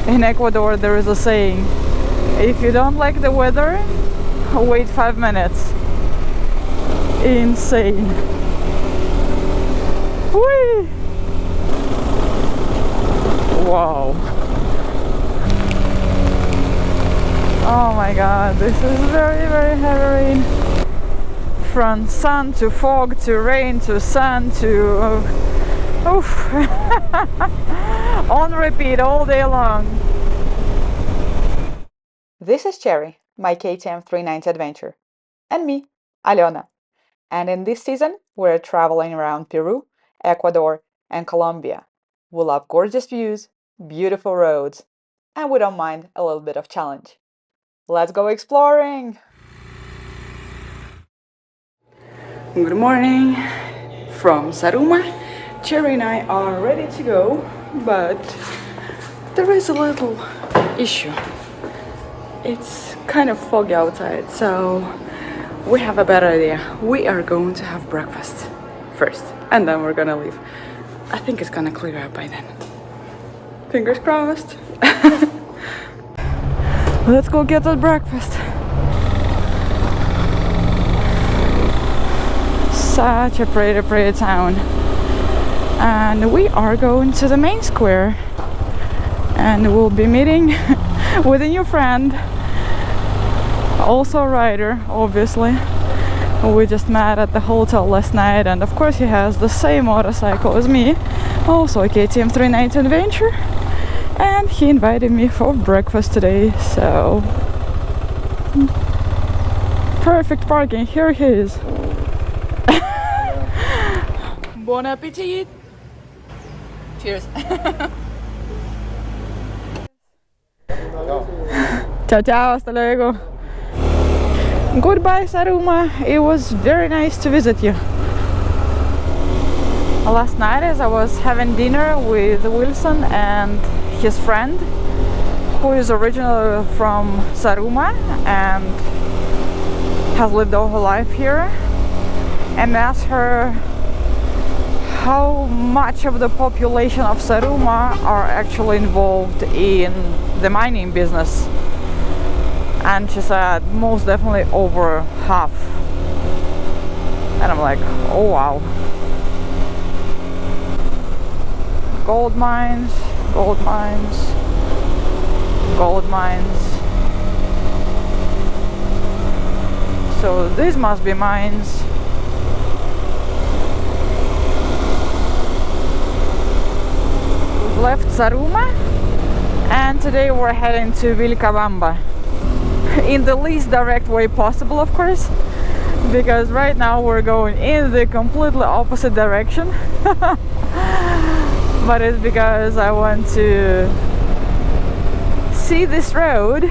In Ecuador there is a saying, if you don't like the weather, wait 5 minutes. Insane. Whee! Wow. Oh my god, this is very, very heavy rain. From sun to fog to rain to sun to... oof. On repeat all day long. This is Cherry, my KTM 390 adventure. And me, Alena. And in this season, we're traveling around Peru, Ecuador, and Colombia. We love gorgeous views, beautiful roads, and we don't mind a little bit of challenge. Let's go exploring! Good morning from Zaruma. Cherry and I are ready to go, but there is a little issue. It's kind of foggy outside, so we have a better idea. We are going to have breakfast first, and then we're gonna leave. I think it's gonna clear up by then. Fingers crossed. Let's go get that breakfast. Such a pretty town. And we are going to the main square. And we'll be meeting with a new friend. Also a rider, obviously. We just met at the hotel last night, and of course he has the same motorcycle as me. Also a KTM 390 adventure. And he invited me for breakfast today, so... perfect parking, here he is. Bon appetit! Cheers! Ciao ciao, hasta luego! Goodbye Zaruma, it was very nice to visit you. Last night as I was having dinner with Wilson and his friend, who is originally from Zaruma and has lived all her life here, and asked her how much of the population of Zaruma are actually involved in the mining business. And she said most definitely over half. And I'm like, oh wow. Gold mines, gold mines, gold mines. So these must be mines. We've left Zaruma and today we're heading to Vilcabamba. In the least direct way possible, of course, because right now we're going in the completely opposite direction. But it's because I want to see this road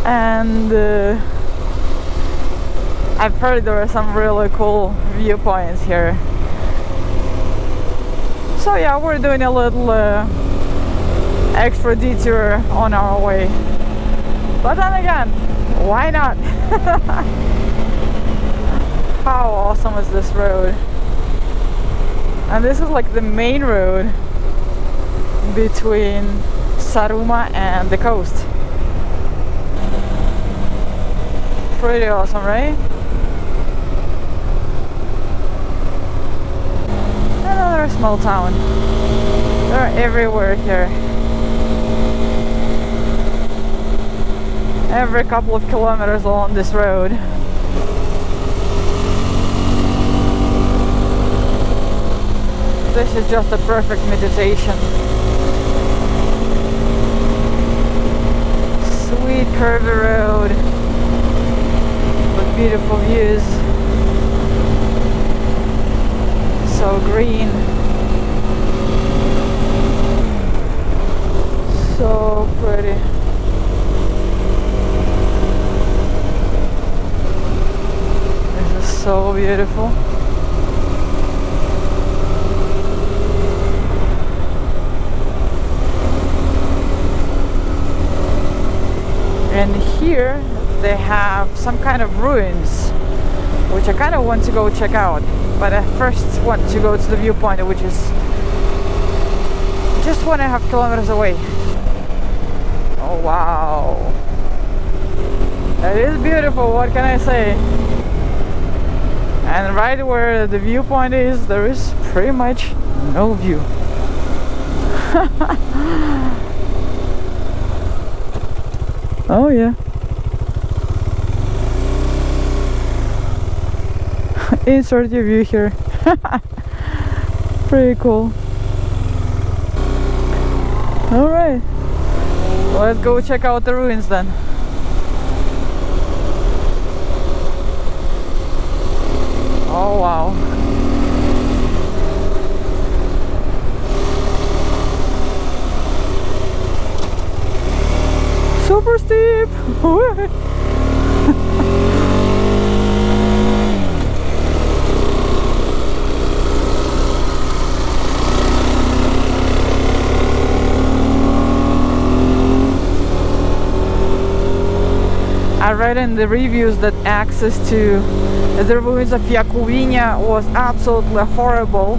and I've heard there are some really cool viewpoints here. So yeah, we're doing a little extra detour on our way. But then again, why not? How awesome is this road? And this is like the main road between Zaruma and the coast. Pretty awesome, right? Another small town. They're everywhere here. Every couple of kilometers along this road. This is just a perfect meditation. Sweet curvy road with beautiful views. So green. So pretty. So beautiful. And here they have some kind of ruins, which I kind of want to go check out. But I first want to go to the viewpoint, which is just 1.5 kilometers away. Oh wow, that is beautiful, what can I say? And right where the viewpoint is, there is pretty much no view. Oh yeah. Insert your view here. Pretty cool. Alright, let's go check out the ruins then. Oh wow. Super steep! I read in the reviews that access to the ruins of Yacuviña was absolutely horrible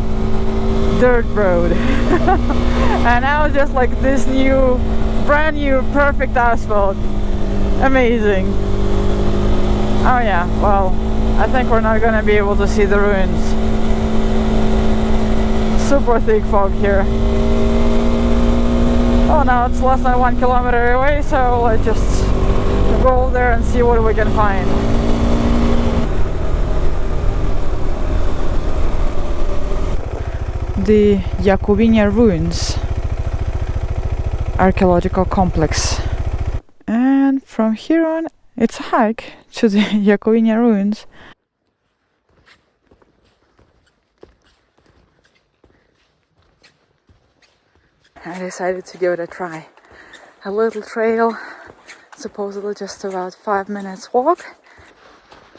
dirt road. And now just like this new, brand new, perfect asphalt. Amazing. Oh yeah, well, I think we're not gonna be able to see the ruins. Super thick fog here. Oh, now it's less than 1 kilometer away, so let's just go there and see what we can find. The Yacuviña Ruins archaeological complex, and from here on it's a hike to the Yacuviña Ruins. I decided to give it a try. A little trail, supposedly just about 5 minutes walk.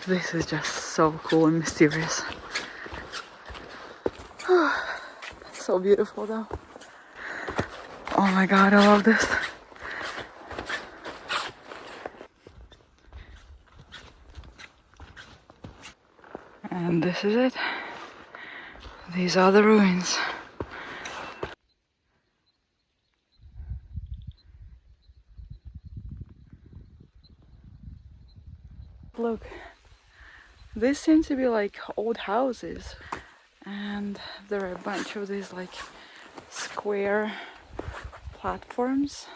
This is just so cool and mysterious. So beautiful though. Oh my god, I love this. And this is it. These are the ruins. Look, these seem to be like old houses, and there are a bunch of these like square platforms.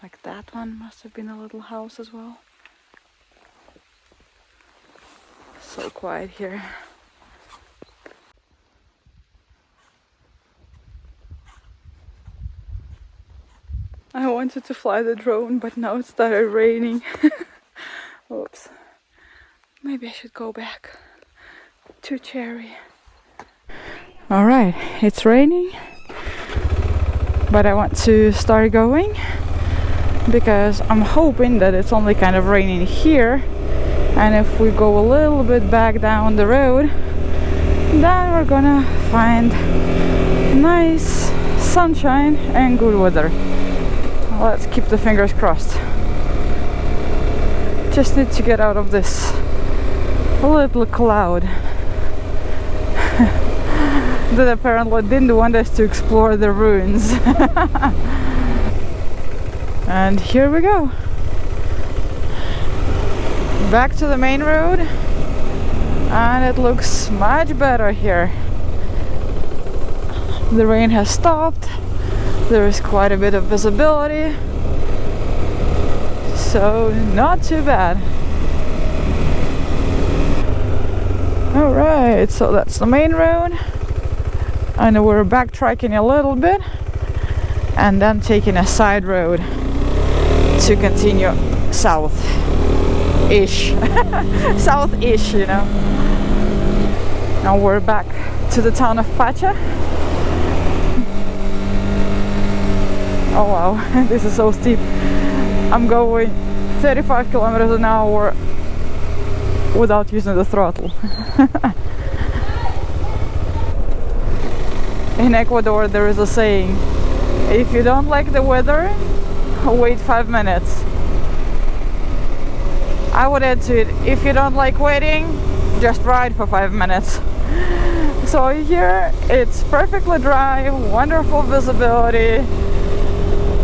Like that one must have been a little house as well. So quiet here. I wanted to fly the drone, but now it started raining. Oops. Maybe I should go back. Too cherry. Alright, it's raining, but I want to start going because I'm hoping that it's only kind of raining here, and if we go a little bit back down the road, then we're gonna find nice sunshine and good weather. Let's keep the fingers crossed. Just need to get out of this little cloud that apparently didn't want us to explore the ruins. And here we go. Back to the main road, and it looks much better here. The rain has stopped. There is quite a bit of visibility. So not too bad. Alright, so that's the main road, and we're backtracking a little bit and then taking a side road to continue south-ish. South-ish, you know. Now we're back to the town of Pacha. Oh wow, this is so steep. I'm going 35 kilometers an hour without using the throttle. In Ecuador there is a saying, if you don't like the weather, wait 5 minutes. I would add to it, if you don't like waiting, just ride for 5 minutes. So here it's perfectly dry, wonderful visibility.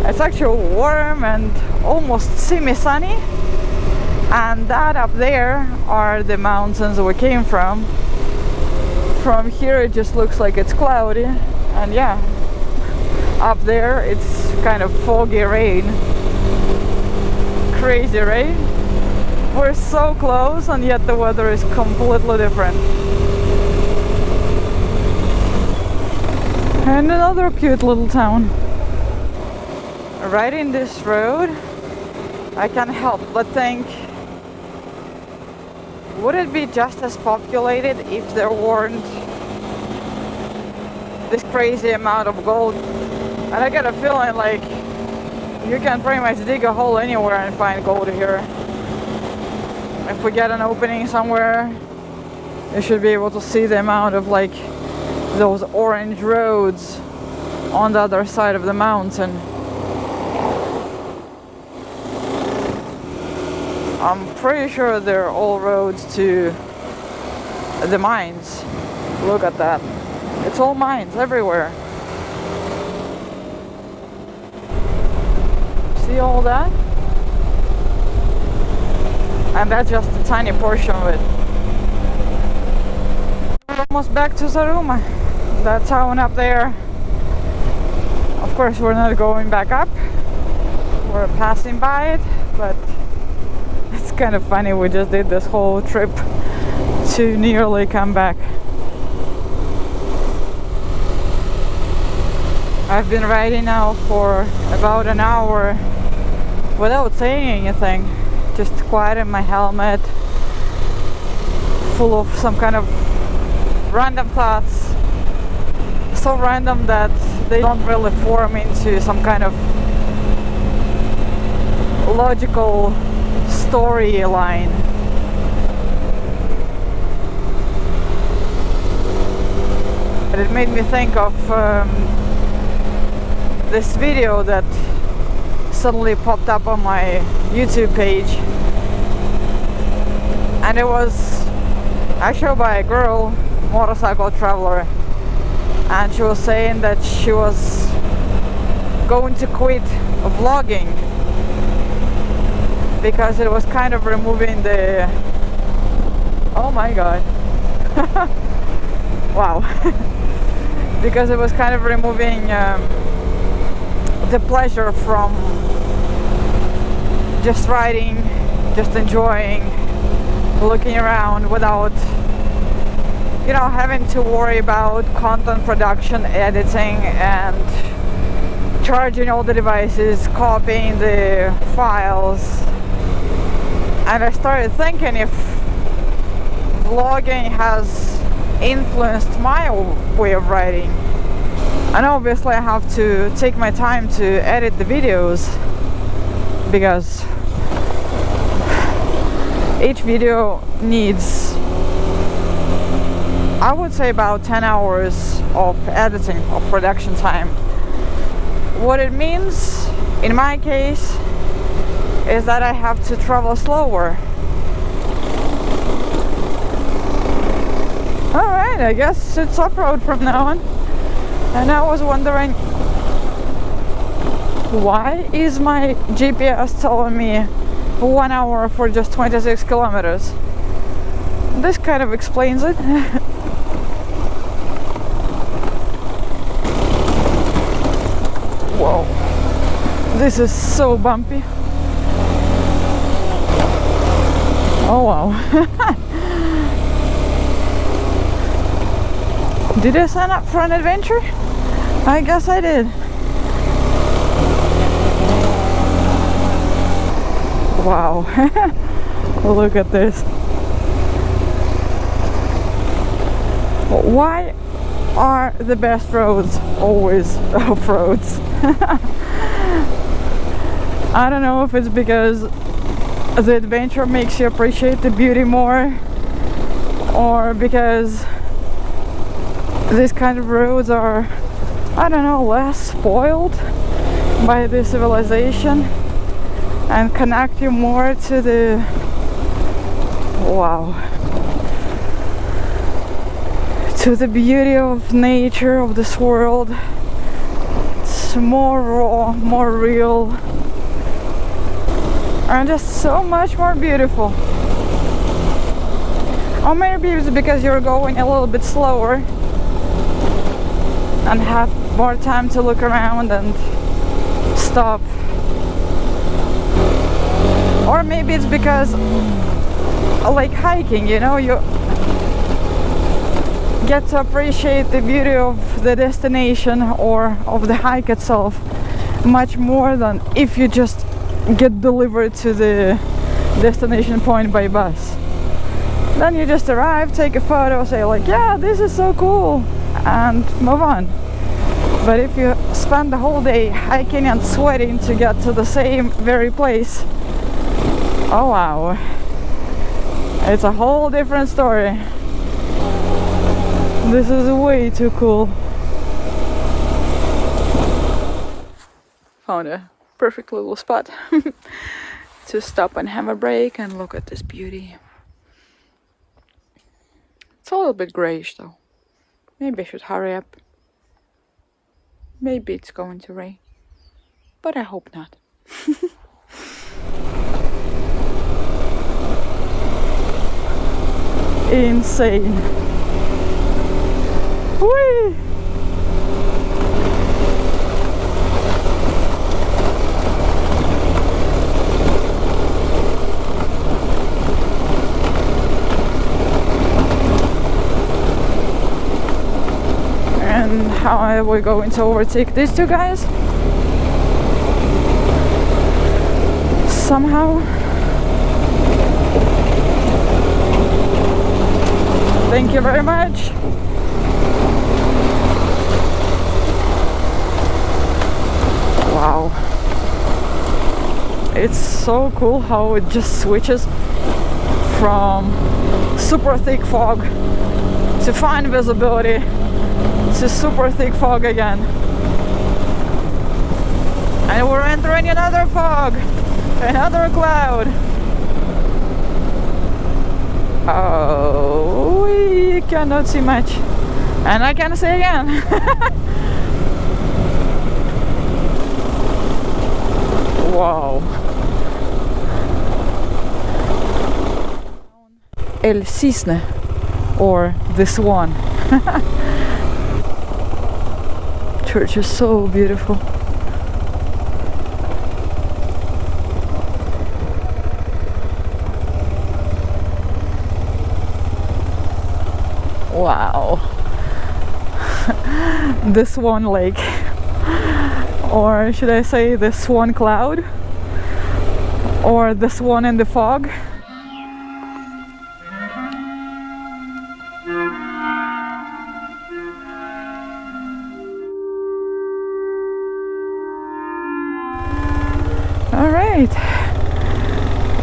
It's actually warm and almost semi-sunny. And that up there are the mountains we came from. From here it just looks like it's cloudy. And yeah, up there it's kind of foggy rain. Crazy, right? We're so close and yet the weather is completely different. And another cute little town. Riding this road, I can't help but think, would it be just as populated if there weren't this crazy amount of gold? And I get a feeling like you can pretty much dig a hole anywhere and find gold here. If we get an opening somewhere, you should be able to see the amount of like those orange roads on the other side of the mountain. I'm pretty sure they're all roads to the mines. Look at that. It's all mines everywhere. See all that? And that's just a tiny portion of it. We're almost back to Zaruma. That town up there. Of course we're not going back up. We're passing by it, but it's kind of funny, we just did this whole trip to nearly come back. I've been riding now for about an hour without saying anything, just quiet in my helmet, full of some kind of random thoughts, so random that they don't really form into some kind of logical storyline. But it made me think of this video that suddenly popped up on my YouTube page, and it was actually by a girl, motorcycle traveler, and she was saying that she was going to quit vlogging because it was kind of removing the, oh my god, wow, because it was kind of removing the pleasure from just riding, just enjoying, looking around without, you know, having to worry about content production, editing, and charging all the devices, copying the files. And I started thinking if vlogging has influenced my way of writing. And obviously I have to take my time to edit the videos, because each video needs, I would say, about 10 hours of editing, of production time. What it means in my case is that I have to travel slower. Alright, I guess it's off-road from now on. And I was wondering, why is my GPS telling me 1 hour for just 26 kilometers? This kind of explains it. Whoa, this is so bumpy. Oh wow. Did I sign up for an adventure? I guess I did. Wow. Look at this. Why are the best roads always off-roads? I don't know if it's because the adventure makes you appreciate the beauty more, or because these kind of roads are, I don't know, less spoiled by the civilization and connect you more to the, wow, to the beauty of nature, of this world. It's more raw, more real, and just so much more beautiful. Or maybe it's because you're going a little bit slower and have more time to look around and stop. Or maybe it's because, like hiking, you know, you get to appreciate the beauty of the destination or of the hike itself much more than if you just get delivered to the destination point by bus. Then you just arrive, take a photo, say like, yeah, this is so cool, and move on. But if you spend the whole day hiking and sweating to get to the same very place, oh wow, it's a whole different story. This is way too cool. Found a perfect little spot to stop and have a break and look at this beauty. It's a little bit grayish though. Maybe I should hurry up. Maybe it's going to rain, but I hope not. Insane. Whee! And how are we going to overtake these two guys? Somehow. Thank you very much. Wow. It's so cool how it just switches from super thick fog to fine visibility to super thick fog again. And we're entering another fog, another cloud. Oh, we cannot see much. And I can see again. Wow. El Cisne, or the Swan. Church is so beautiful. Wow. The Swan Lake, or should I say the Swan Cloud, or the Swan in the Fog. Alright,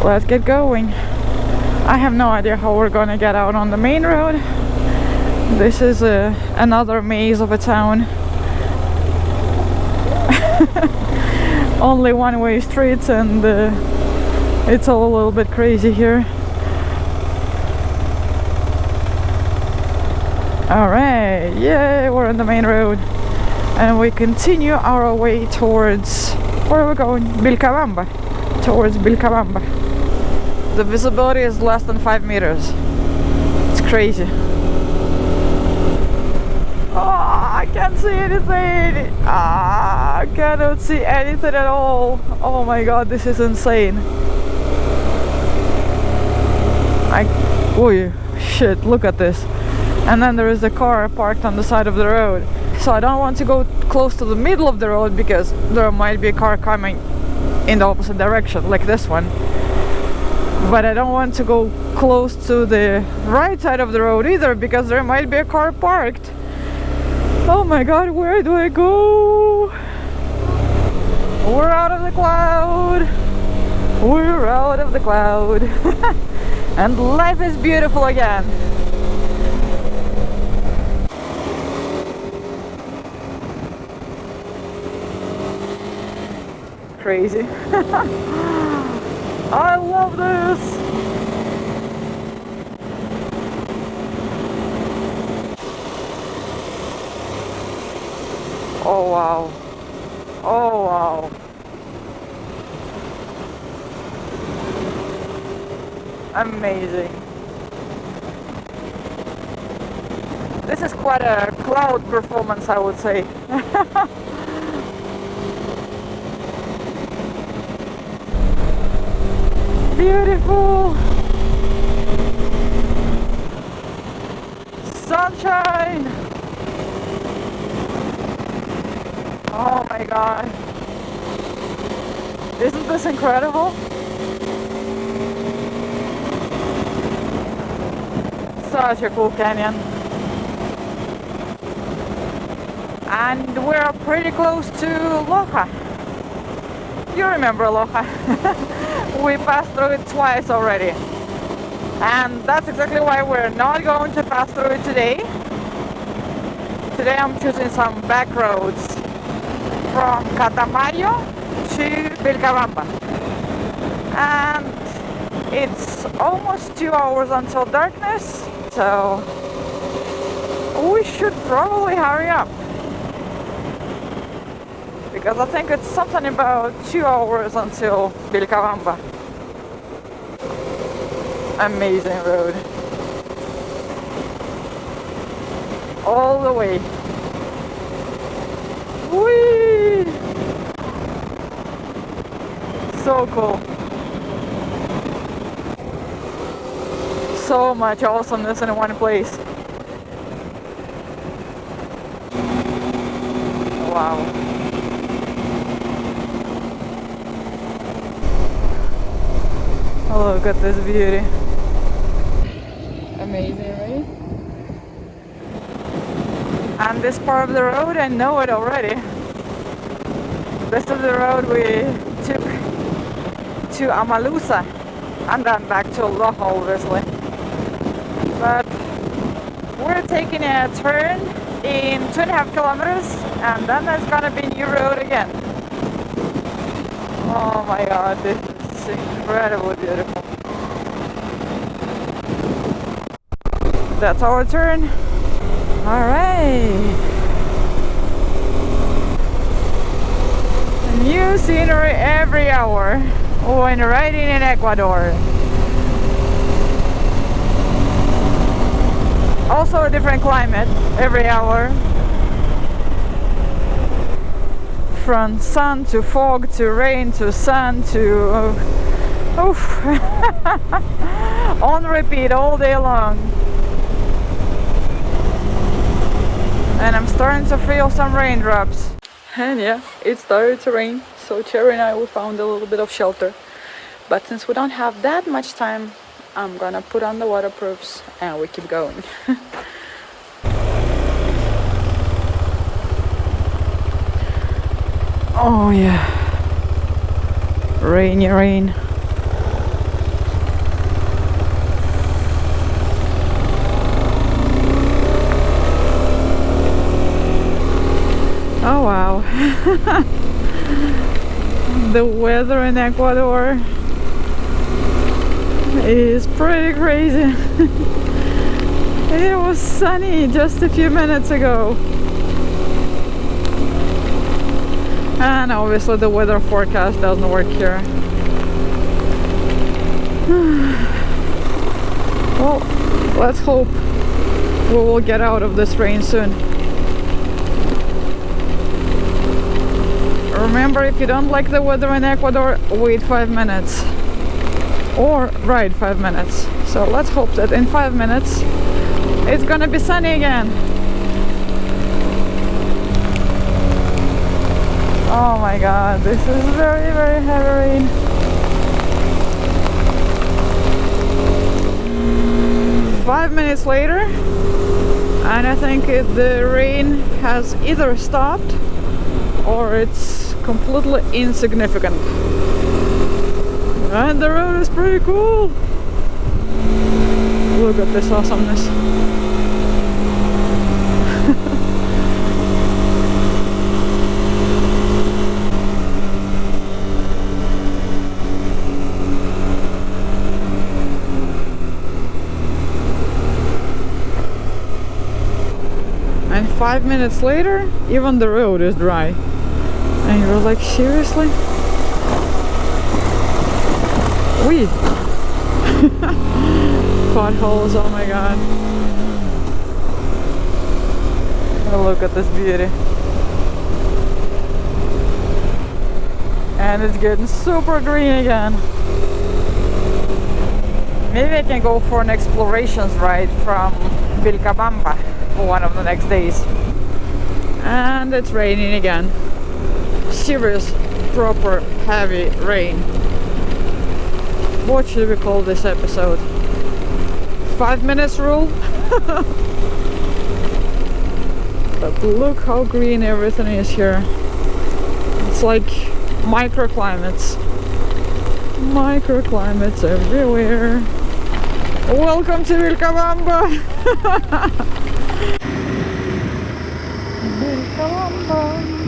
let's get going. I have no idea how we're gonna get out on the main road. This is another maze of a town. Only one-way streets, and it's all a little bit crazy here. Alright, yay, we're on the main road. And we continue our way towards, where are we going? Vilcabamba. Towards Vilcabamba. The visibility is less than 5 meters. It's crazy. Oh, I can't see anything. I cannot see anything at all. Oh my god, this is insane. Oh shit, look at this. And then there is a car parked on the side of the road. So I don't want to go close to the middle of the road because there might be a car coming in the opposite direction, like this one. But I don't want to go close to the right side of the road either because there might be a car parked. Oh my god, where do I go? We're out of the cloud. We're out of the cloud. And life is beautiful again. Crazy. I love this. Oh wow. Oh wow. Amazing. This is quite a cloud performance, I would say. Beautiful. Sunshine. Oh my god. Isn't this incredible? Such a cool canyon. And we're pretty close to Loja. You remember Loja? We passed through it twice already. And that's exactly why we're not going to pass through it today. Today I'm choosing some back roads from Catamayo to Vilcabamba. And it's almost 2 hours until darkness, so we should probably hurry up. Because I think it's something about 2 hours until Vilcabamba. Amazing road. All the way. Whee! So cool. So much awesomeness in one place. Wow. Oh, look at this beauty. Amazing, right? And this part of the road, I know it already. This is the road we took to Amalusa and then back to Loja, obviously. But we're taking a turn in 2.5 kilometers and then there's gonna be a new road again. Oh my god, this is incredibly beautiful. That's our turn. Alright. New scenery every hour when riding in Ecuador. Also a different climate every hour. From sun to fog to rain to sun to on repeat all day long. And I'm starting to feel some raindrops. And yeah, it started to rain, so Cherry and I, we found a little bit of shelter. But since we don't have that much time, I'm gonna put on the waterproofs and we keep going. Oh yeah, rainy rain. Oh wow. The weather in Ecuador is pretty crazy. It was sunny just a few minutes ago. And obviously the weather forecast doesn't work here. Well, let's hope we will get out of this rain soon. Remember, if you don't like the weather in Ecuador, wait 5 minutes. Or ride 5 minutes. So let's hope that in 5 minutes it's gonna be sunny again. Oh my god, this is very, very heavy rain. Five minutes later, and I think the rain has either stopped or it's completely insignificant. And the road is pretty cool. Look at this awesomeness. 5 minutes later, even the road is dry. And you're like, seriously? Wee! Potholes, oh my god. Oh, look at this beauty. And it's getting super green again. Maybe I can go for an explorations ride from Vilcabamba for one of the next days. And it's raining again. Serious, proper, heavy rain. What should we call this episode? 5 minutes rule? But look how green everything is here. It's like microclimates. Microclimates everywhere. Welcome to Vilcabamba! Vilcabamba!